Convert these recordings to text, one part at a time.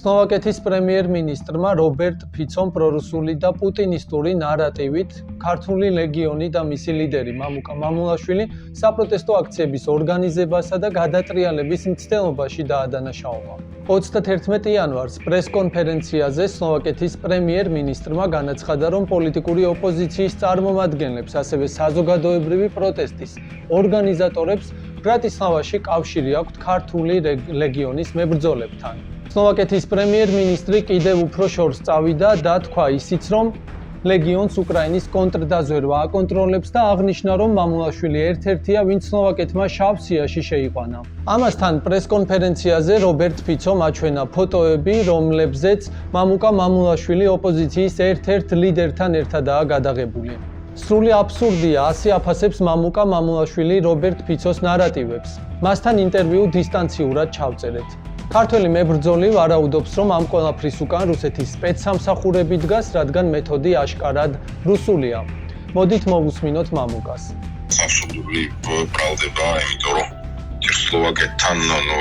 სლოვაკეთის პრემიერ-მინისტრმა რობერტ ფიცომ პრორუსული და პუტინისტური ნარატივით ქართული ლეგიონი და მისი ლიდერი მამუკა მამულაშვილი საპროტესტო აქციების ორგანიზებასა და გადატრიალების მცდელობაში დაადანაშაულა. 31 იანვარს პრეს-კონფერენციაზე სლოვაკეთის პრემიერ-მინისტრმა განაცხადა, რომ პოლიტიკური ოპოზიციის წარმომადგენლებს, ასევე საზოგადოებრივი პროტესტის ორგანიზატორებს ბრატისლავაში კავშირი აქვთ ქართული ლეგიონის მებრძოლებთან. სლოვაკეთის პრემიერ-მინისტრი კიდევ უფრო შორს წავიდა და თქვა ისიც, რომ ლეგიონს უკრაინის კონტრდაზვერვა აკონტროლებს და აღნიშნა, რომ მამულაშვილი ერთ-ერთია, ვინც სლოვაკეთმა შავ სიაში შეიყვანა. ამასთან პრეს-კონფერენციაზე რობერტ ფიცომ აჩვენა ფოტოები, რომლებზეც მამუკა მამულაშვილი ოპოზიციის ერთ-ერთ ლიდერთან ერთადაა გადაღებული. სრული აბსურდია, ასე აფასებს მამუკა მამულაშვილი რობერტ ფიცოს ნარატივებს. მასთან ინტერვიუ დისტანციურად ჩავწერეთ. ქართველი მებრძოლი ვარაუდობს, რომ ამ ყველაფრის უკან რუსეთის სპეცსამსახურები დგას, რადგან მეთოდი აშკარად რუსულია. მოდით მოვუსმინოთ მამუკას. Absolutely ბრალდება, იმიტომ რომ სლოვაკეთთან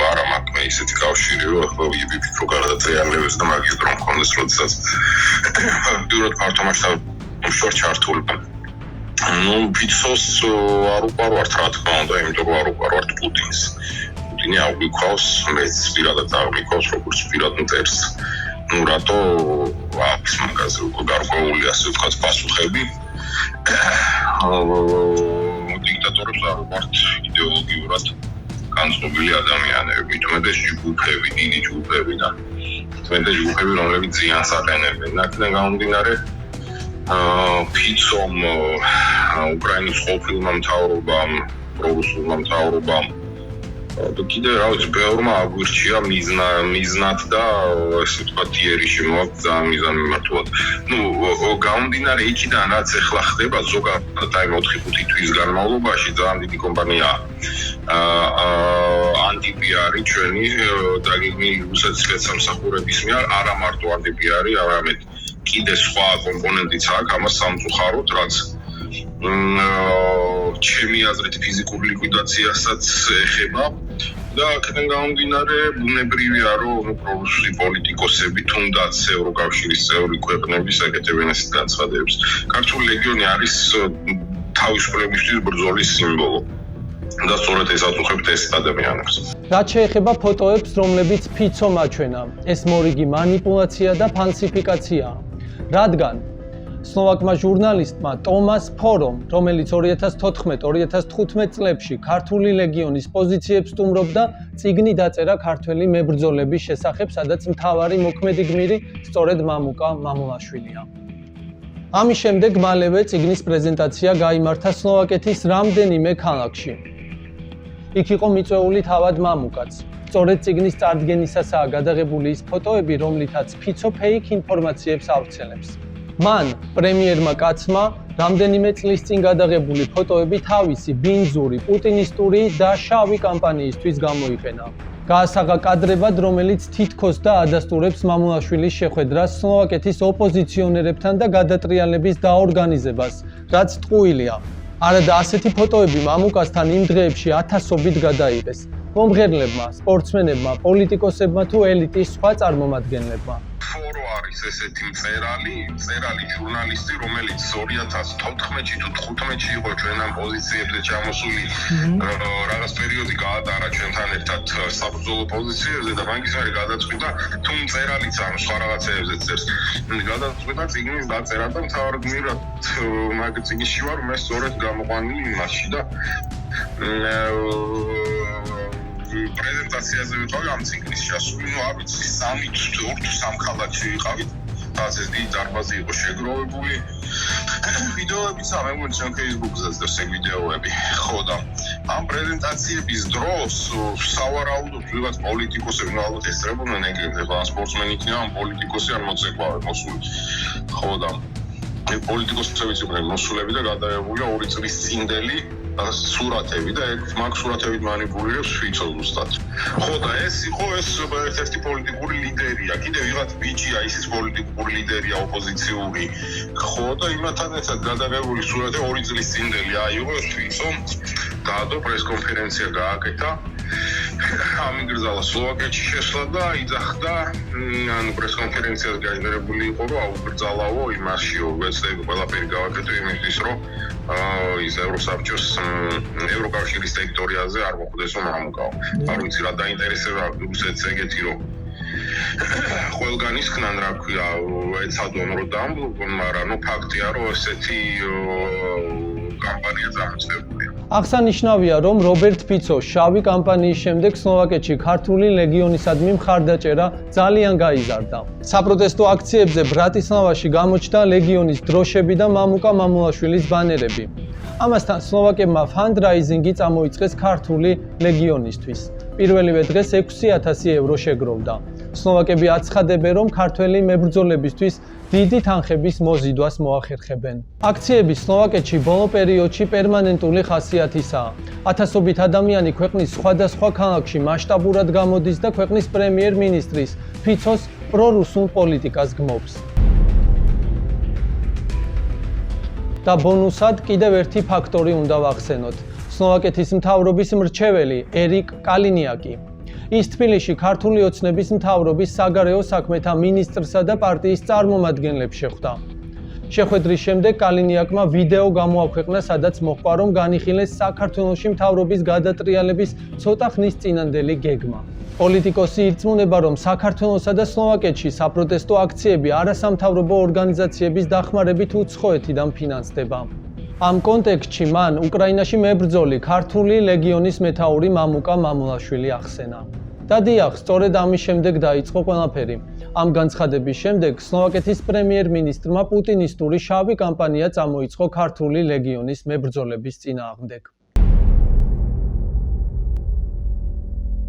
არა მაქვს ისეთი კავშირი, რომ ახლა ვიფიქრო გადატრიალებს და მაგის დრო მქონდეს, როდესაც დურად ფართო მასშტაბით შორ ჩართულობა. ფიცოს არ უყარვართ, რა თქმა უნდა, იმიტომ რომ არ უყარვართ პუტინს. პუტინი აღვიქვავს, მეც პირადად აღვიქვავს, როგორც პირად მტერს. რატო აქვს მაგაზე უკვე გარკვეული, ასე ვთქვათ, პასუხები. დიქტატორებს არ უყართ იდეოლოგიურად განწყობილი ადამიანები, თუმცა ჯგუფები, დიდი ჯგუფები და თუმცა ჯგუფები, რომლებიც ზიანს აყენებენ. აქედან გამომდინარე, ფიცომ უკრაინის ყოფილმა მთავრობამ, პრორუსულმა მთავრობამ და კიდევ რა ვიცი, ბევრმა აგვირჩია მიზნად და ესე ვთქვათ, იერიში მოაქვს ძალიან მიზანმიმართულად. გამომდინარე იქიდან, რაც ახლა ხდება ზოგადად აი 4-5 თვის განმავლობაში ძალიან დიდი კომპანიაა. ანტიპიარი ჩვენი დაგეგმილი რუსეთის სპეცსამსახურების მიერ, არა მარტო ანტიპიარი, არამედ კიდე სხვა კომპონენტიც აქვს ამას სამწუხაროდ, რაც ჩემი აზრით ფიზიკური ლიკვიდაციასაც ეხება და აქედან გამომდინარე ბუნებრივია, რომ პრორუსული პოლიტიკოსები თუნდაც ევროკავშირის წევრი ქვეყნების აკეთებენ ასეთ განცხადებებს. ქართული ლეგიონი არის თავისუფლებისთვის ბრძოლის სიმბოლო. და სწორედ ეს აწუხებთ ეს ადამიანებს. რაც შეეხება ფოტოებს, რომლებიც ფიცომ აჩვენა, ეს მორიგი манипуляცია და ფალსიფიკაციაა. რადგან სლოვაკმა ჟურნალისტმა ტომას ფორომ, რომელიც 2014-2015 წლებში ქართული ლეგიონის პოზიციებს სტუმრობდა, წიგნი დაწერა ქართველი მებრძოლების შესახებ, სადაც მთავარი მოქმედი გმირი სწორედ მამუკა მამულაშვილია. ამის შემდეგ მალევე წიგნის პრეზენტაცია გაიმართა სლოვაკეთის რამდენიმე ქალაქში. იქ იყო მიწვეული თავად მამუკაც. სწორედ წიგნის წარდგენისასაა გადაღებული ის ფოტოები, რომლითაც ფიცო ფეიქ ინფორმაციებს ავრცელებს. მან, პრემიერმა კაცმა, რამდენიმე წლის წინ გადაღებული ფოტოები თავისი ბინძური, პუტინისტური და შავი კამპანიისთვის გამოიყენა. გაასაღა კადრებად, რომელიც თითქოს და ადასტურებს მამულაშვილის შეხვედრას სლოვაკეთის ოპოზიციონერებთან და გადატრიალების დაორგანიზებას, რაც ტყუილია. არადა ასეთი ფოტოები მამუკასთან იმ დღეებში ათასობით გადაიღეს. მომღერლებმა, სპორტსმენებმა, პოლიტიკოსებმა თუ ელიტის სხვა წარმომადგენლებმა. ფორო არის ესეთი მწერალი ჟურნალისტი, რომელიც 2014-ში თუ 2015-ში იყო ჩვენთან პოზიციებზე ჩამოსული, რაღაც პერიოდი გაატარა ჩვენთან ერთად საბრძოლო პოზიციებზე და მაგის მერე გადაწყვიტა, თუ მწერალიც ამ სხვა რაღაცეებზე წერს. გადაწყვიტა წიგნის დაწერა და მთავარ გმირად მაგ წიგნში ვარ მე სწორედ გამოყვანილი იმაში და პრეზენტაციაზე ვიყავი ამ ციკლის ჩასული, არ ვიცი, 2-3 ქალაქში ვიყავით, თავს ეს დიდი დარბაზი იყო შეგროვებული. ვიდეოებიც ამემგონი ჩვენ Facebook-ზეც და ეს ვიდეოები. ხო და ამ პრეზენტაციების დროს სავარაუდოდ ვიღაც პოლიტიკოსები ალბათ ესწრებოდნენ ეგრევე, ან სპორტსმენი იქნება, ან პოლიტიკოსი ან მოცეკვავე მოსული. ხო და პოლიტიკოსებიც იყვნენ მოსულები და გადაიღებულია 2 წლის წინდელი სურათები და მაგ სურათებით манипуლირებს ფიცო ზუსტად. ხო და ეს იყო ერთ-ერთი პოლიტიკური ლიდერია. კიდე ვიღაც ბიჭია, ისიც პოლიტიკური ლიდერია ოპოზიციური. ხო და იმათთან ერთად გადაღებული სურათი 2 წლის წინდელი აიღო ფიცო, დაადო პრეს-კონფერენცია გააკეთა. ამიგრძალა სლოვაკეთში შესვლა და იძახდა ანუ პრესკონფერენციას გაიმერებული იყო რომ აუგრძალაო იმაშიო ვეცდები ყველაფერი გავაკეთო იმისთვის რომ ის ევროსაბჭოს ევროკავშირის ტერიტორიაზე არ მოხდეს მამუკაო არ ვიცი რა დაინტერესება რუსეთს ეგეთი რომ ყველგან ისხნან რა ქვია ეცადონ რომ დამბლოკონ მაგრამ ნუ ფაქტია რომ ესეთი კამპანია დამწყებულია აღსანიშნავია, რომ რობერტ ფიცოს შავი კამპანიის შემდეგ სლოვაკეთში ქართული ლეგიონისადმი მხარდაჭერა ძალიან გაიზარდა. საპროტესტო აქციებზე ბრატისლავაში გამოჩნდა ლეგიონის დროშები და მამუკა მამულაშვილის ბანერები. ამასთან სლოვაკებმა ფანდრაიზინგი წამოიწყეს ქართული ლეგიონისთვის. პირველივე დღეს 6,000 ევრო შეგროვდა. სლოვაკები აცხადებენ, რომ ქართველი მებრძოლებისთვის დიდი თანხების მოზიდვას მოახერხებენ. აქციები სლოვაკეთში ბოლო პერიოდში პერმანენტული ხასიათისაა. ათასობით ადამიანი ქვეყნის სხვადასხვა ქალაქში მასშტაბურად გამოდის და ქვეყნის პრემიერ-მინისტრის ფიცოს პრორუსულ პოლიტიკას გმობს. და ბონუსად კიდევ ერთი ფაქტორი უნდა ვახსენოთ. სლოვაკეთის მთავრობის მრჩეველი ერიკ კალინიაკი. ის თბილისში ქართული ოცნების მთავრობის საგარეო საქმეთა მინისტრსა და პარტიის წარმომადგენლებს შეხვდა. შეხვედრის შემდეგ კალინიაკმა ვიდეო გამოაქვეყნა, სადაც მოჰყვა, რომ განიხილეს საქართველოში მთავრობის გადატრიალების ცოტა ხნის წინანდელი გეგმა. პოლიტიკოსი ირწმუნება, რომ საქართველოსა და სლოვაკეთში საპროტესტო აქციები არასამთავრობო ორგანიზაციების დახმარებით უცხოეთიდან ფინანსდება. ამ კონტექსტში მან უკრაინაში მებრძოლი ქართული ლეგიონის მეთაური მამუკა მამულაშვილი ახსენა. და დიახ, სწორედ ამის შემდეგ დაიწყო ყველაფერი. ამ განცხადების შემდეგ სლოვაკეთის პრემიერ-მინისტრმა პუტინისტური შავი კამპანია წამოიწყო ქართული ლეგიონის მებრძოლების წინააღმდეგ.